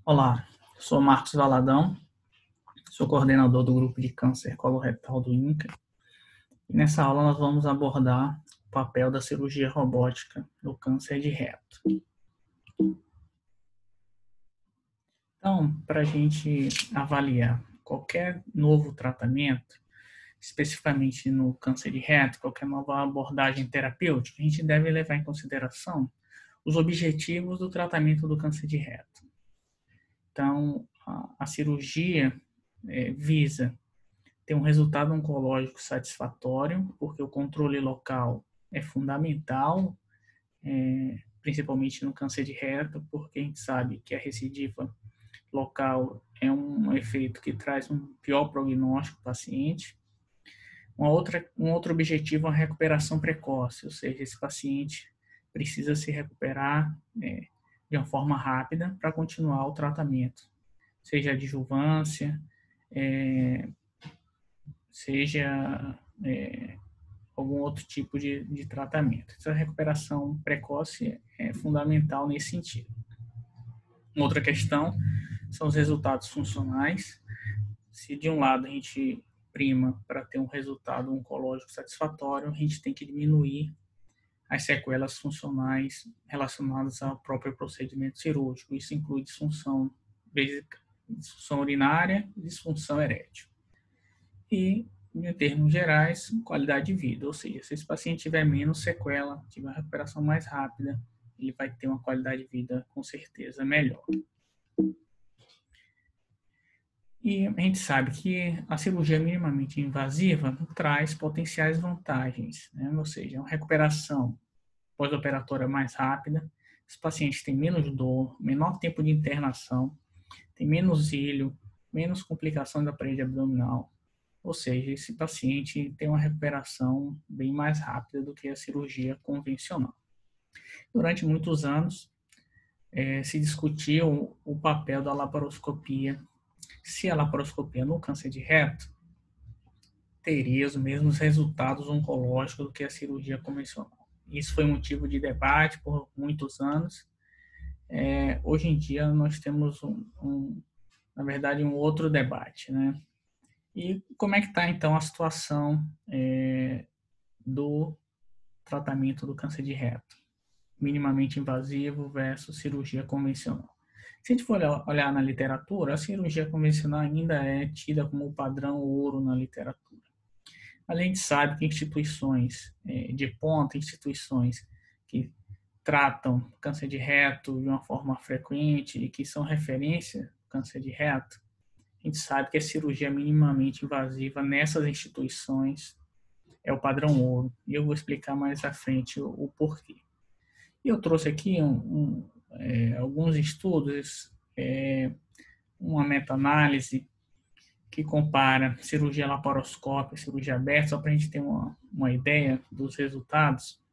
Olá, sou Marcos Valadão, sou coordenador do grupo de câncer coloretal do INCA. E nessa aula nós vamos abordar o papel da cirurgia robótica no câncer de reto. Então, para a gente avaliar qualquer novo tratamento, especificamente no câncer de reto, qualquer nova abordagem terapêutica, a gente deve levar em consideração os objetivos do tratamento do câncer de reto. Então, a cirurgia visa ter um resultado oncológico satisfatório, porque o controle local é fundamental, principalmente no câncer de reto, porque a gente sabe que a recidiva local é um efeito que traz um pior prognóstico para o paciente. Um outro objetivo é a recuperação precoce, ou seja, esse paciente precisa se recuperar de uma forma rápida para continuar o tratamento, seja adjuvância, seja algum outro tipo de tratamento. Essa recuperação precoce é fundamental nesse sentido. Outra questão são os resultados funcionais. Se de um lado a gente prima para ter um resultado oncológico satisfatório, a gente tem que diminuir as sequelas funcionais relacionadas ao próprio procedimento cirúrgico. Isso inclui disfunção urinária e disfunção erétil. E, em termos gerais, qualidade de vida. Ou seja, se esse paciente tiver menos sequela, tiver uma recuperação mais rápida, ele vai ter uma qualidade de vida, com certeza, melhor. E a gente sabe que a cirurgia minimamente invasiva traz potenciais vantagens, né? Ou seja, uma recuperação pós-operatória mais rápida, os pacientes têm menos dor, menor tempo de internação, tem menos ilho, menos complicação da parede abdominal. Ou seja, esse paciente tem uma recuperação bem mais rápida do que a cirurgia convencional. Durante muitos anos, se discutiu o papel da laparoscopia. Se a laparoscopia no câncer de reto teria os mesmos resultados oncológicos do que a cirurgia convencional. Isso foi motivo de debate por muitos anos. Hoje em dia, nós temos, na verdade, um outro debate, né? E como é que está, então, a situação do tratamento do câncer de reto? Minimamente invasivo versus cirurgia convencional. Se a gente for olhar na literatura, a cirurgia convencional ainda é tida como o padrão ouro na literatura. A gente sabe que instituições de ponta, instituições que tratam câncer de reto de uma forma frequente e que são referência no câncer de reto, a gente sabe que a cirurgia minimamente invasiva nessas instituições é o padrão ouro. E eu vou explicar mais à frente o porquê. E eu trouxe aqui alguns estudos, uma meta-análise que compara cirurgia laparoscópica e cirurgia aberta, só para a gente ter uma ideia dos resultados,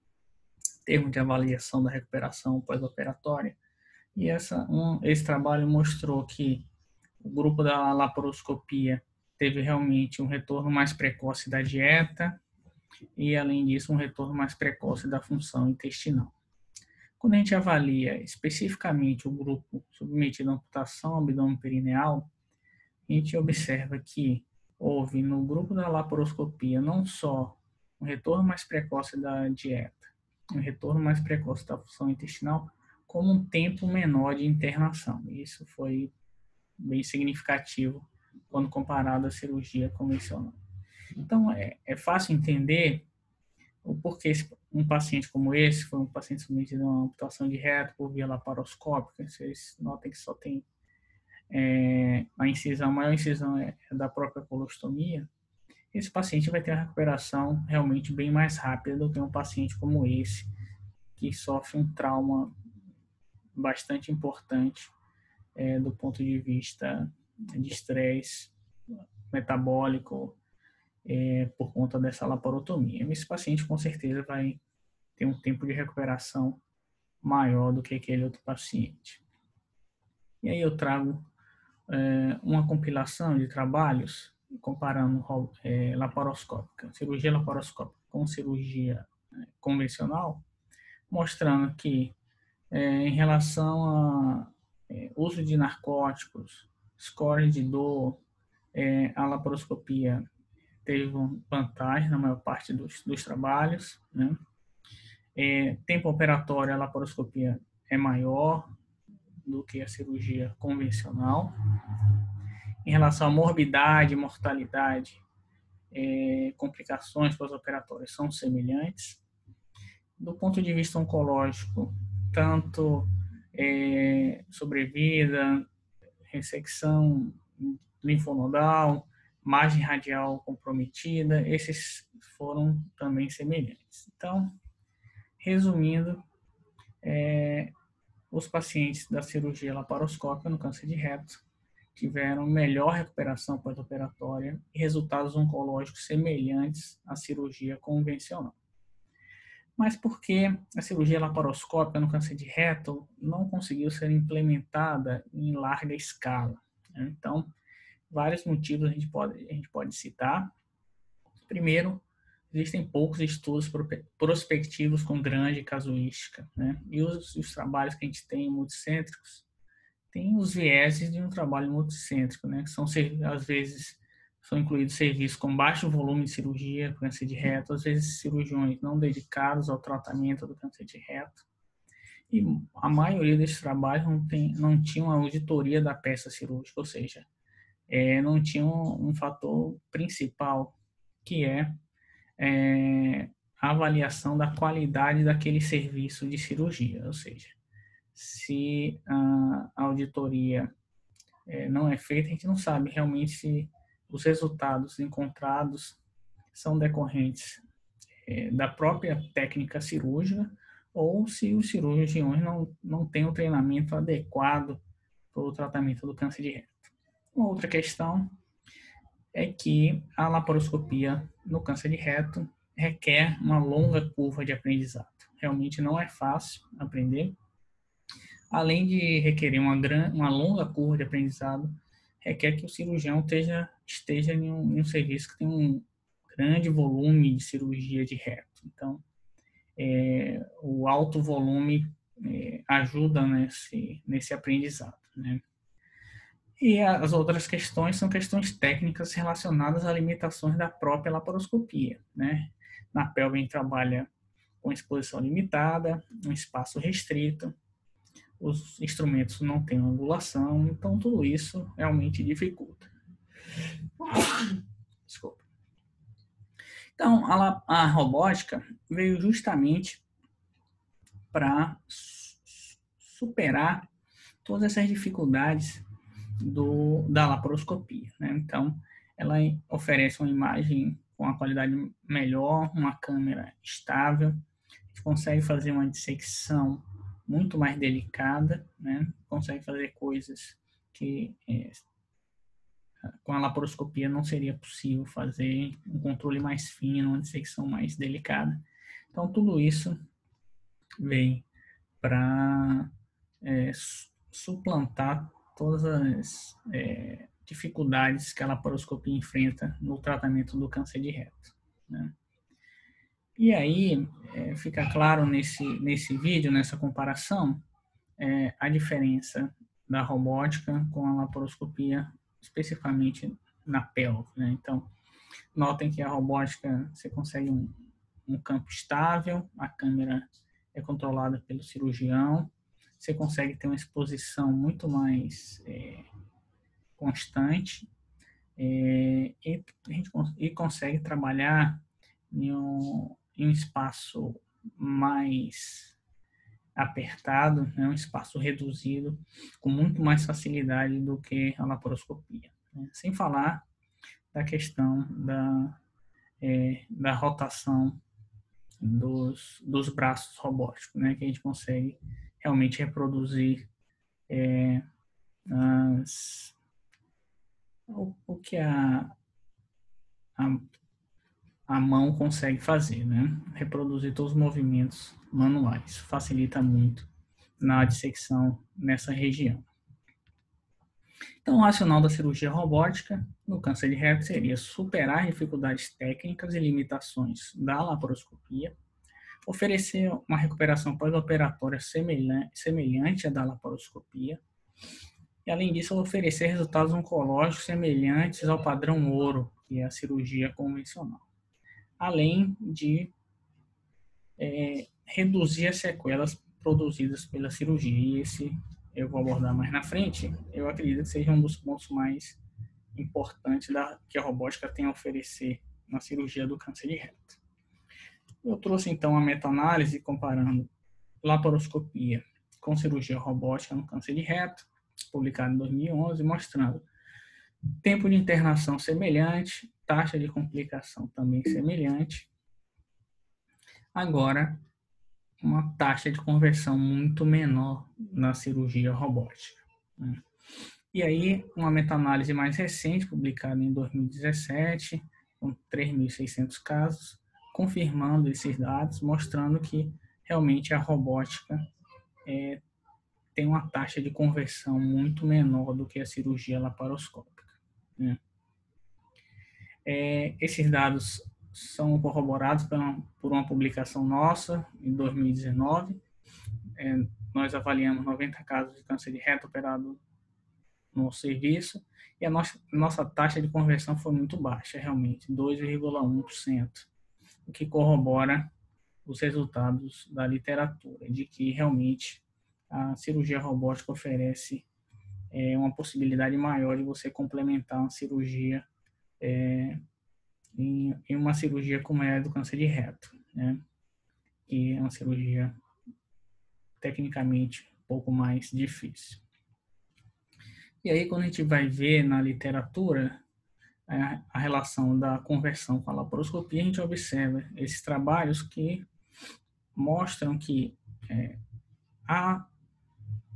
termo de avaliação da recuperação pós-operatória. E esse trabalho mostrou que o grupo da laparoscopia teve realmente um retorno mais precoce da dieta e, além disso, um retorno mais precoce da função intestinal. Quando a gente avalia especificamente o grupo submetido à amputação abdômen-perineal, a gente observa que houve no grupo da laparoscopia não só um retorno mais precoce da dieta, um retorno mais precoce da função intestinal, como um tempo menor de internação. Isso foi bem significativo quando comparado à cirurgia convencional. Então, é fácil entender o porquê um paciente como esse foi um paciente submetido a uma amputação de reto por via laparoscópica. Vocês notem que só tem a maior incisão é da própria colostomia. Esse paciente vai ter uma recuperação realmente bem mais rápida do que um paciente como esse, que sofre um trauma bastante importante do ponto de vista de estresse metabólico por conta dessa laparotomia. Esse paciente com certeza vai ter um tempo de recuperação maior do que aquele outro paciente. E aí eu trago uma compilação de trabalhos comparando cirurgia laparoscópica com cirurgia convencional, mostrando que em relação a uso de narcóticos, score de dor, a laparoscopia teve vantagem na maior parte dos trabalhos, né? Tempo operatório, a laparoscopia é maior do que a cirurgia convencional. Em relação à morbidade, mortalidade, complicações pós-operatórias são semelhantes. Do ponto de vista oncológico, tanto sobrevida, ressecção linfonodal, margem radial comprometida, esses foram também semelhantes. Então, resumindo, os pacientes da cirurgia laparoscópica no câncer de reto tiveram melhor recuperação pós-operatória e resultados oncológicos semelhantes à cirurgia convencional. Mas por que a cirurgia laparoscópica no câncer de reto não conseguiu ser implementada em larga escala? Então, vários motivos a gente pode citar. Primeiro, existem poucos estudos prospectivos com grande casuística, né? E os trabalhos que a gente tem multicêntricos têm os vieses de um trabalho multicêntrico, né? Que são, às vezes, são incluídos serviços com baixo volume de cirurgia, câncer de reto, às vezes cirurgiões não dedicados ao tratamento do câncer de reto. E a maioria desses trabalhos não tinham a auditoria da peça cirúrgica, ou seja, não tinham um fator principal, que a avaliação da qualidade daquele serviço de cirurgia, ou seja, se a auditoria não é feita, a gente não sabe realmente se os resultados encontrados são decorrentes da própria técnica cirúrgica ou se os cirurgiões não têm o treinamento adequado para o tratamento do câncer de reto. Uma outra questão é que a laparoscopia no câncer de reto requer uma longa curva de aprendizado. Realmente não é fácil aprender. Além de requerer uma longa curva de aprendizado, requer que o cirurgião esteja em um serviço que tem um grande volume de cirurgia de reto. Então, o alto volume ajuda nesse aprendizado, né? E as outras questões são questões técnicas relacionadas a limitações da própria laparoscopia, né? Na pelve a gente trabalha com exposição limitada, um espaço restrito, os instrumentos não têm angulação, então tudo isso realmente dificulta. Desculpa. Então, a robótica veio justamente para superar todas essas dificuldades da laparoscopia, né? Então, ela oferece uma imagem com uma qualidade melhor, uma câmera estável, a gente consegue fazer uma dissecção muito mais delicada, né? Consegue fazer coisas que com a laparoscopia não seria possível fazer, um controle mais fino, uma dissecção mais delicada. Então, tudo isso vem para suplantar todas as dificuldades que a laparoscopia enfrenta no tratamento do câncer de reto, né? E aí, fica claro nesse vídeo, nessa comparação, a diferença da robótica com a laparoscopia, especificamente na pelve, né? Então, notem que a robótica, você consegue um campo estável, a câmera é controlada pelo cirurgião, você consegue ter uma exposição muito mais constante e consegue trabalhar em um espaço mais apertado, né, um espaço reduzido, com muito mais facilidade do que a laparoscopia, né? Sem falar da questão da rotação dos braços robóticos, né, que a gente consegue realmente reproduzir o que a mão consegue fazer, né? Reproduzir todos os movimentos manuais. Facilita muito na dissecção nessa região. Então, o racional da cirurgia robótica no câncer de reto seria superar dificuldades técnicas e limitações da laparoscopia, oferecer uma recuperação pós-operatória semelhante à da laparoscopia, E, além disso, oferecer resultados oncológicos semelhantes ao padrão ouro, que é a cirurgia convencional, além de reduzir as sequelas produzidas pela cirurgia. E esse eu vou abordar mais na frente. Eu acredito que seja um dos pontos mais importantes que a robótica tem a oferecer na cirurgia do câncer de reto. Eu trouxe então a meta-análise comparando laparoscopia com cirurgia robótica no câncer de reto, publicada em 2011, mostrando tempo de internação semelhante, taxa de complicação também semelhante. Agora, uma taxa de conversão muito menor na cirurgia robótica. E aí, uma meta-análise mais recente, publicada em 2017, com 3.600 casos, confirmando esses dados, mostrando que realmente a robótica tem uma taxa de conversão muito menor do que a cirurgia laparoscópica. Esses dados são corroborados por uma publicação nossa, em 2019. Nós avaliamos 90 casos de câncer de reto operado no serviço, e a nossa taxa de conversão foi muito baixa, realmente, 2,1%, o que corrobora os resultados da literatura, de que realmente a cirurgia robótica oferece uma possibilidade maior de você complementar uma cirurgia em uma cirurgia como é a do câncer de reto, né? Que é uma cirurgia tecnicamente um pouco mais difícil. E aí, quando a gente vai ver na literatura a relação da conversão com a laparoscopia, a gente observa esses trabalhos que mostram que a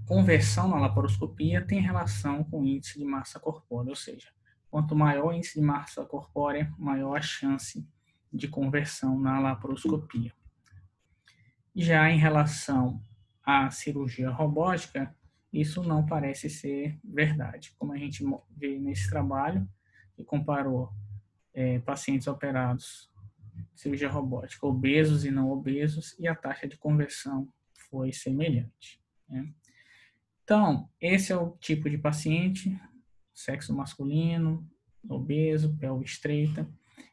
conversão na laparoscopia tem relação com o índice de massa corpórea, ou seja, quanto maior o índice de massa corpórea, maior a chance de conversão na laparoscopia. Já em relação à cirurgia robótica, isso não parece ser verdade, como a gente vê nesse trabalho, que comparou pacientes operados cirurgia robótica, obesos e não obesos, e a taxa de conversão foi semelhante, né? Então, esse é o tipo de paciente, sexo masculino, obeso, pelve estreita,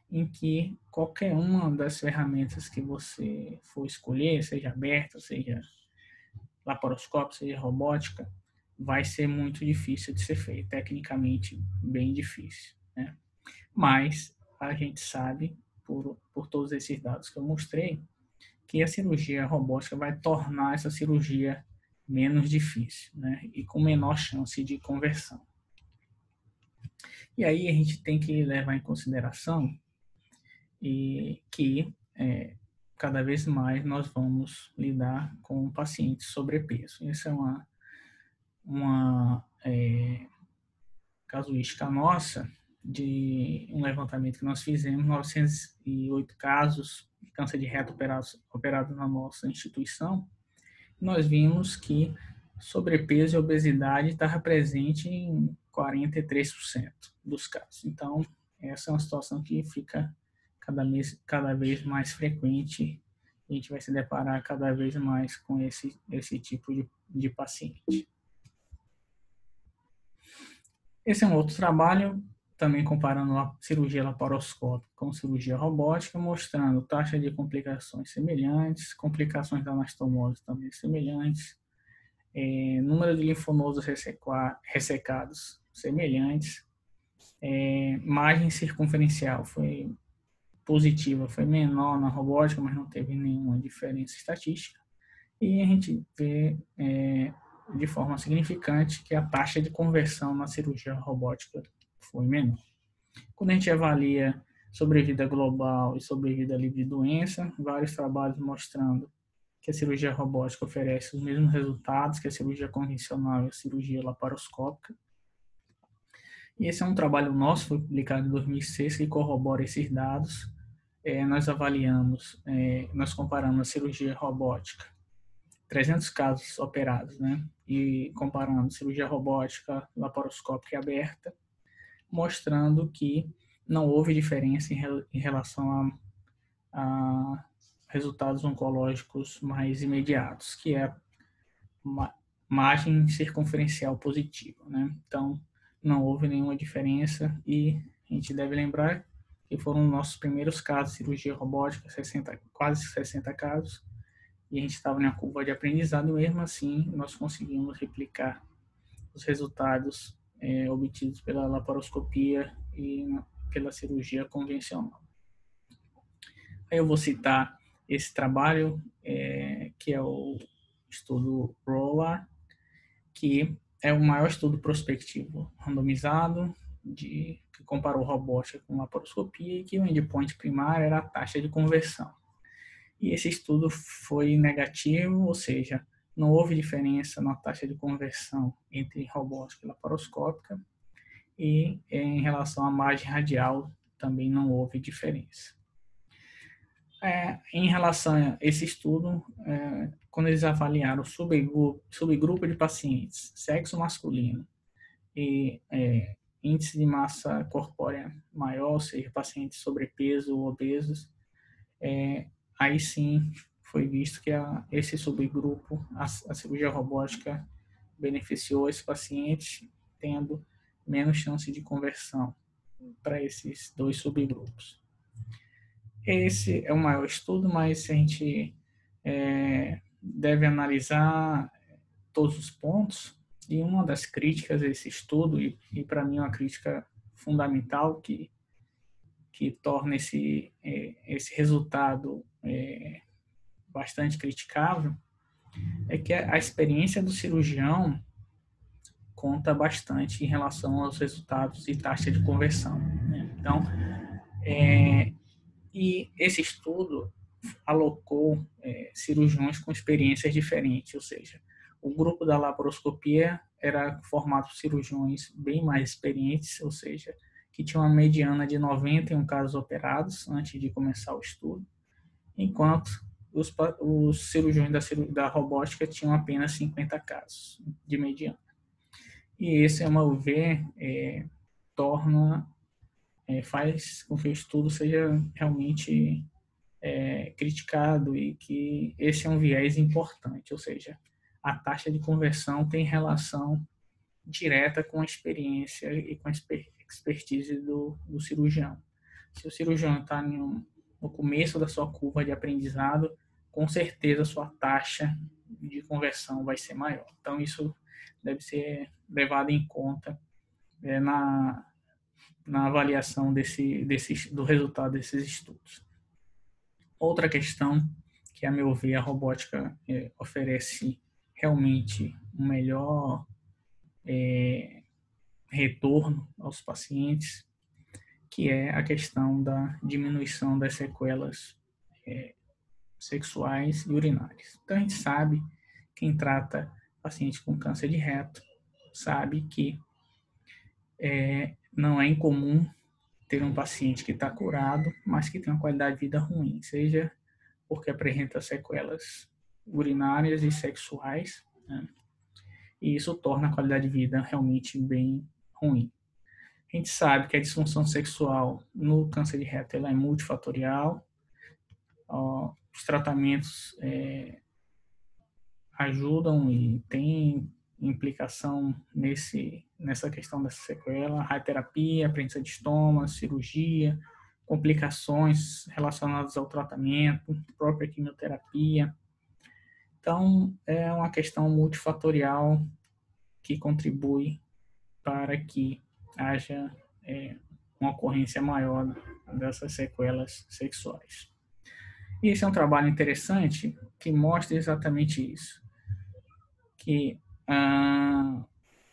em que qualquer uma das ferramentas que você for escolher, seja aberta, seja laparoscópica, seja robótica, vai ser muito difícil de ser feito, tecnicamente bem difícil, né? Mas a gente sabe, por todos esses dados que eu mostrei, que a cirurgia robótica vai tornar essa cirurgia menos difícil, né? E com menor chance de conversão. E aí a gente tem que levar em consideração que cada vez mais nós vamos lidar com pacientes sobrepeso. Essa é uma casuística nossa, de um levantamento que nós fizemos, 908 casos de câncer de reto operados na nossa instituição. Nós vimos que sobrepeso e obesidade estava presente em 43% dos casos. Então, essa é uma situação que fica cada vez mais frequente. A gente vai se deparar cada vez mais com esse tipo de paciente. Esse é um outro trabalho, também comparando a cirurgia laparoscópica com cirurgia robótica, mostrando taxa de complicações semelhantes, complicações da anastomose também semelhantes, número de linfonodos ressecados semelhantes, margem circunferencial foi positiva, foi menor na robótica, mas não teve nenhuma diferença estatística. E a gente vê de forma significante que a taxa de conversão na cirurgia robótica foi menor. Quando a gente avalia sobrevida global e sobrevida livre de doença, vários trabalhos mostrando que a cirurgia robótica oferece os mesmos resultados que a cirurgia convencional e a cirurgia laparoscópica. E esse é um trabalho nosso, foi publicado em 2006, que corrobora esses dados. Nós avaliamos, nós comparamos a cirurgia robótica, 300 casos operados, né? E comparando cirurgia robótica, laparoscópica e aberta, mostrando que não houve diferença em relação a resultados oncológicos mais imediatos, que é margem circunferencial positiva, né? Então, não houve nenhuma diferença e a gente deve lembrar que foram nossos primeiros casos de cirurgia robótica, quase 60 casos, e a gente estava na curva de aprendizado e mesmo assim nós conseguimos replicar os resultados obtidos pela laparoscopia e pela cirurgia convencional. Aí eu vou citar esse trabalho, que é o estudo ROLAR, que é o maior estudo prospectivo randomizado que comparou robótica com laparoscopia e que o endpoint primário era a taxa de conversão. E esse estudo foi negativo, ou seja, não houve diferença na taxa de conversão entre robótica e laparoscópica, e em relação à margem radial também não houve diferença. Em relação a esse estudo, quando eles avaliaram o subgrupo de pacientes, sexo masculino e índice de massa corpórea maior, ou seja, pacientes sobrepeso ou obesos, aí sim foi visto que esse subgrupo, a cirurgia robótica beneficiou esse paciente, tendo menos chance de conversão para esses dois subgrupos. Esse é o maior estudo, mas a gente deve analisar todos os pontos, e uma das críticas a esse estudo, e para mim uma crítica fundamental que torna esse resultado bastante criticável, é que a experiência do cirurgião conta bastante em relação aos resultados e taxa de conversão, né? Então, e esse estudo alocou cirurgiões com experiências diferentes, ou seja, o grupo da laparoscopia era formado por cirurgiões bem mais experientes, ou seja, que tinham uma mediana de 91 casos operados antes de começar o estudo, enquanto os cirurgiões da robótica tinham apenas 50 casos de mediana. E esse, a meu ver, faz com que o estudo seja realmente criticado, e que esse é um viés importante, ou seja, a taxa de conversão tem relação direta com a experiência e com a expertise do cirurgião. Se o cirurgião está no começo da sua curva de aprendizado, com certeza a sua taxa de conversão vai ser maior. Então, isso deve ser levado em conta na avaliação do resultado desses estudos. Outra questão que, a meu ver, a robótica oferece realmente um melhor retorno aos pacientes, que é a questão da diminuição das sequelas sexuais e urinárias. Então, a gente sabe, quem trata pacientes com câncer de reto, sabe que não é incomum ter um paciente que está curado, mas que tem uma qualidade de vida ruim, seja porque apresenta sequelas urinárias e sexuais, né? E isso torna a qualidade de vida realmente bem ruim. A gente sabe que a disfunção sexual no câncer de reto ela é multifatorial. Os tratamentos ajudam e têm implicação nessa questão dessa sequela: radioterapia, presença de estômago, cirurgia, complicações relacionadas ao tratamento, própria quimioterapia. Então, é uma questão multifatorial que contribui para que haja uma ocorrência maior dessas sequelas sexuais. E esse é um trabalho interessante que mostra exatamente isso, que a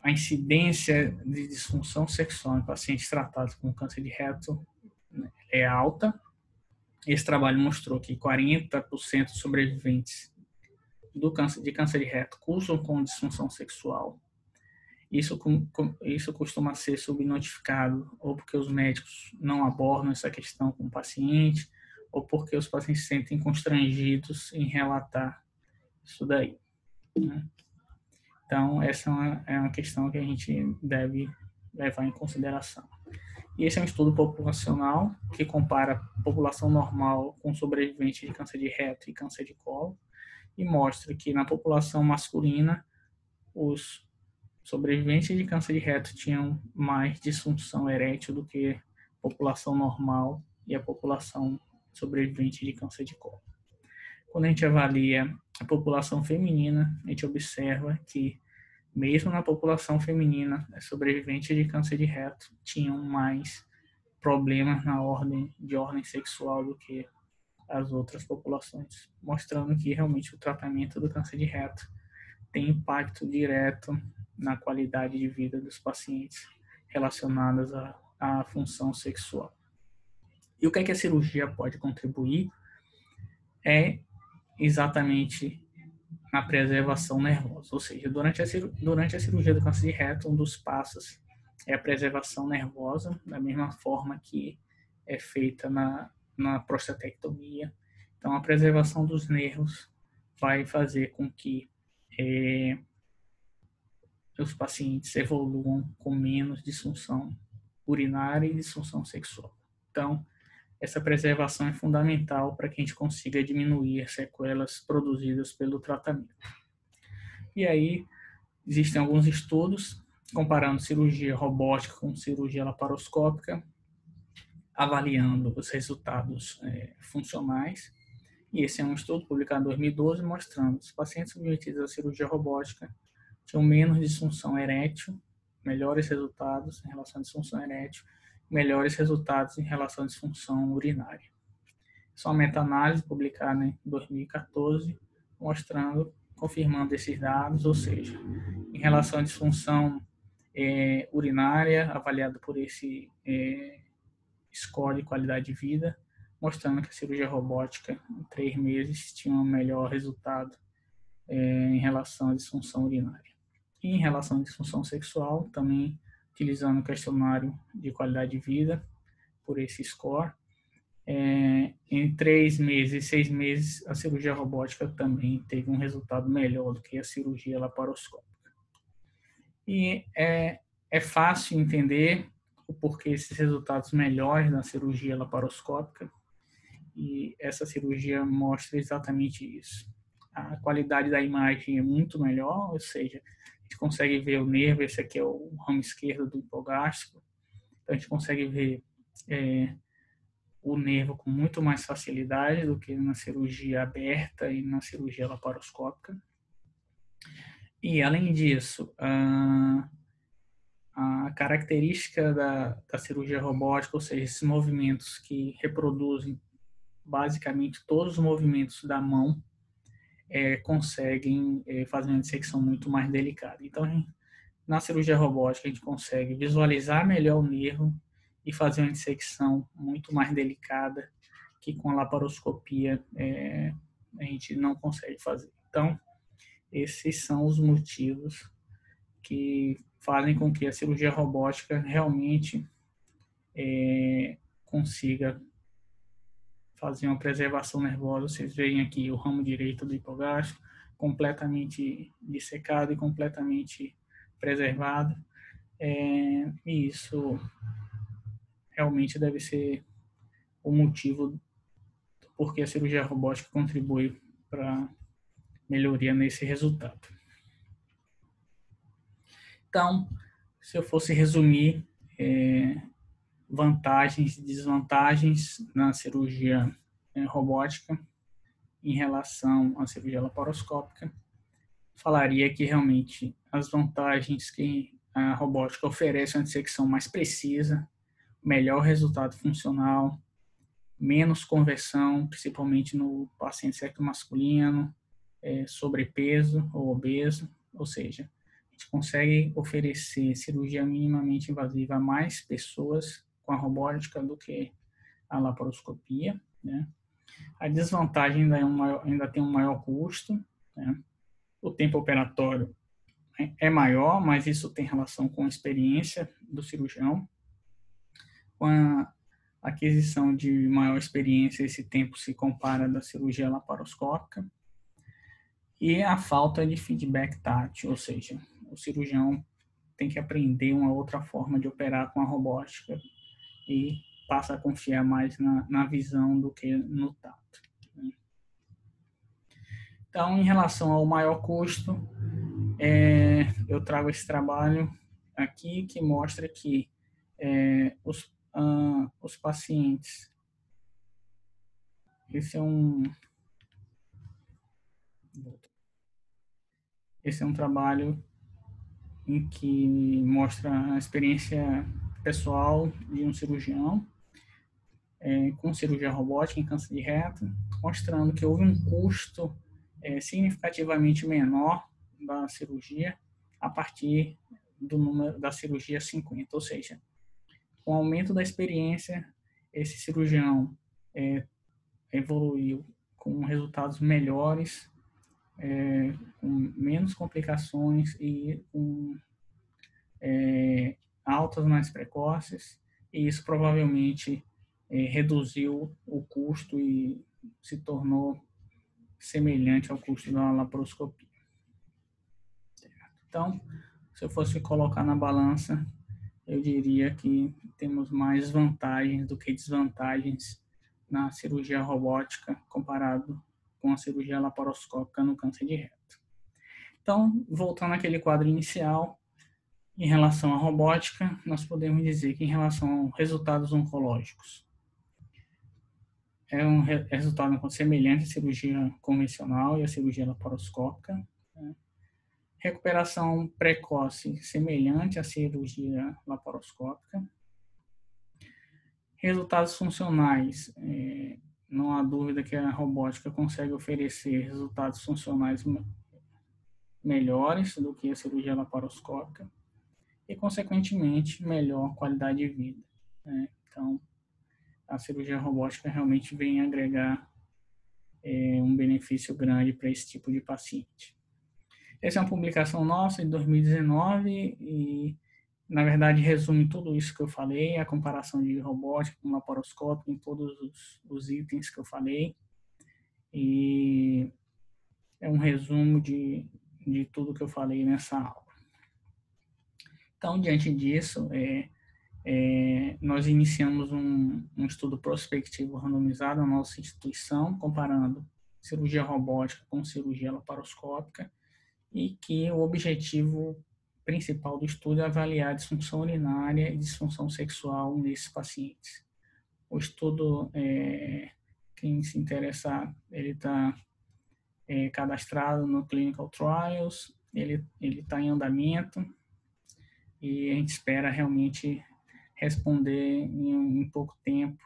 incidência de disfunção sexual em pacientes tratados com câncer de reto é alta. Esse trabalho mostrou que 40% dos sobreviventes de câncer de reto cursam com disfunção sexual. Isso costuma ser subnotificado, ou porque os médicos não abordam essa questão com o paciente, ou porque os pacientes se sentem constrangidos em relatar isso daí, né? Então, essa é uma questão que a gente deve levar em consideração. E esse é um estudo populacional que compara a população normal com sobreviventes de câncer de reto e câncer de colo, e mostra que na população masculina os sobreviventes de câncer de reto tinham mais disfunção erétil do que a população normal e a população sobrevivente de câncer de colo. Quando a gente avalia a população feminina, a gente observa que, mesmo na população feminina, as sobreviventes de câncer de reto tinham mais problemas de ordem sexual do que as outras populações, mostrando que realmente o tratamento do câncer de reto tem impacto direto na qualidade de vida dos pacientes relacionadas à função sexual. E o que é que a cirurgia pode contribuir? É exatamente na preservação nervosa, ou seja, durante a cirurgia do câncer de reto, um dos passos é a preservação nervosa, da mesma forma que é feita na prostatectomia. Então, a preservação dos nervos vai fazer com que os pacientes evoluam com menos disfunção urinária e disfunção sexual. Então, essa preservação é fundamental para que a gente consiga diminuir as sequelas produzidas pelo tratamento. E aí, existem alguns estudos comparando cirurgia robótica com cirurgia laparoscópica, avaliando os resultados funcionais. E esse é um estudo publicado em 2012 mostrando que os pacientes submetidos à cirurgia robótica tinham menos disfunção erétil, melhores resultados em relação à disfunção erétil, melhores resultados em relação à disfunção urinária. Isso é uma meta-análise publicada em 2014, confirmando esses dados, ou seja, em relação à disfunção urinária, avaliada por esse score de qualidade de vida, mostrando que a cirurgia robótica, em 3 meses, tinha um melhor resultado em relação à disfunção urinária. E em relação à disfunção sexual, também utilizando o questionário de qualidade de vida, por esse score, em 3 meses e 6 meses, a cirurgia robótica também teve um resultado melhor do que a cirurgia laparoscópica. E é fácil entender o porquê esses resultados melhores na cirurgia laparoscópica, e essa cirurgia mostra exatamente isso. A qualidade da imagem é muito melhor, ou seja, a gente consegue ver o nervo, esse aqui é o ramo esquerdo do hipogástrico, então a gente consegue ver o nervo com muito mais facilidade do que na cirurgia aberta e na cirurgia laparoscópica. E, além disso, a característica da cirurgia robótica, ou seja, esses movimentos que reproduzem basicamente todos os movimentos da mão, conseguem fazer uma dissecção muito mais delicada. Então, na cirurgia robótica, a gente consegue visualizar melhor o nervo e fazer uma dissecção muito mais delicada que com a laparoscopia a gente não consegue fazer. Então, esses são os motivos que fazem com que a cirurgia robótica realmente consiga fazer uma preservação nervosa. Vocês veem aqui o ramo direito do hipogástrico completamente dissecado e completamente preservado. E isso realmente deve ser o motivo porque a cirurgia robótica contribui para melhoria nesse resultado. Então, se eu fosse resumir vantagens e desvantagens na cirurgia robótica em relação à cirurgia laparoscópica, falaria que realmente as vantagens que a robótica oferece uma dissecção mais precisa, melhor resultado funcional, menos conversão, principalmente no paciente sexo masculino, sobrepeso ou obeso, ou seja, a gente consegue oferecer cirurgia minimamente invasiva a mais pessoas com a robótica do que a laparoscopia, né? A desvantagem ainda tem um maior custo, né? O tempo operatório é maior, mas isso tem relação com a experiência do cirurgião. Com a aquisição de maior experiência, esse tempo se compara da cirurgia laparoscópica. E a falta de feedback tátil, ou seja, o cirurgião tem que aprender uma outra forma de operar com a robótica e passa a confiar mais na visão do que no tato. Então, em relação ao maior custo, eu trago esse trabalho aqui que mostra que os pacientes, esse é um trabalho em que mostra a experiência pessoal de um cirurgião com cirurgia robótica em câncer de reto, mostrando que houve um custo significativamente menor da cirurgia a partir do número da cirurgia 50, ou seja, com o aumento da experiência, esse cirurgião evoluiu com resultados melhores, com menos complicações e com altas mais precoces, e isso provavelmente reduziu o custo e se tornou semelhante ao custo da laparoscopia. Então, se eu fosse colocar na balança, eu diria que temos mais vantagens do que desvantagens na cirurgia robótica comparado com a cirurgia laparoscópica no câncer de reto. Então, voltando àquele quadro inicial, em relação à robótica, nós podemos dizer que em relação aos resultados oncológicos, é um resultado semelhante à cirurgia convencional e à cirurgia laparoscópica. Né? Recuperação precoce semelhante à cirurgia laparoscópica. Resultados funcionais, não há dúvida que a robótica consegue oferecer resultados funcionais melhores do que a cirurgia laparoscópica e, consequentemente, melhor qualidade de vida. Né? Então, a cirurgia robótica realmente vem agregar um benefício grande para esse tipo de paciente. Essa é uma publicação nossa de 2019 e, na verdade, resume tudo isso que eu falei, a comparação de robótica com laparoscópio em todos os itens que eu falei. E é um resumo de tudo que eu falei nessa aula. Então, diante disso, nós iniciamos um estudo prospectivo randomizado na nossa instituição, comparando cirurgia robótica com cirurgia laparoscópica, e que o objetivo principal do estudo é avaliar a disfunção urinária e disfunção sexual nesses pacientes. O estudo, quem se interessar, ele está cadastrado no Clinical Trials, ele está em andamento e a gente espera realmente responder em pouco tempo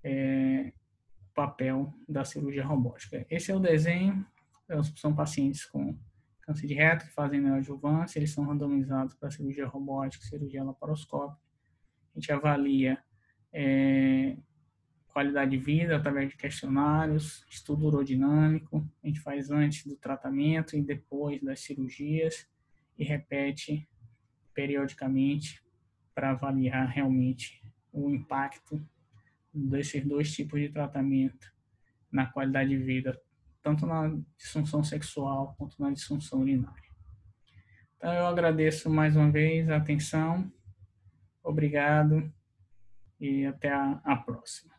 o papel da cirurgia robótica. Esse é o desenho, são pacientes com câncer de reto que fazem neoadjuvância, eles são randomizados para cirurgia robótica, cirurgia laparoscópica. A gente avalia qualidade de vida através de questionários, estudo urodinâmico, a gente faz antes do tratamento e depois das cirurgias e repete periodicamente para avaliar realmente o impacto desses dois tipos de tratamento na qualidade de vida, tanto na disfunção sexual quanto na disfunção urinária. Então, eu agradeço mais uma vez a atenção, obrigado e até a próxima.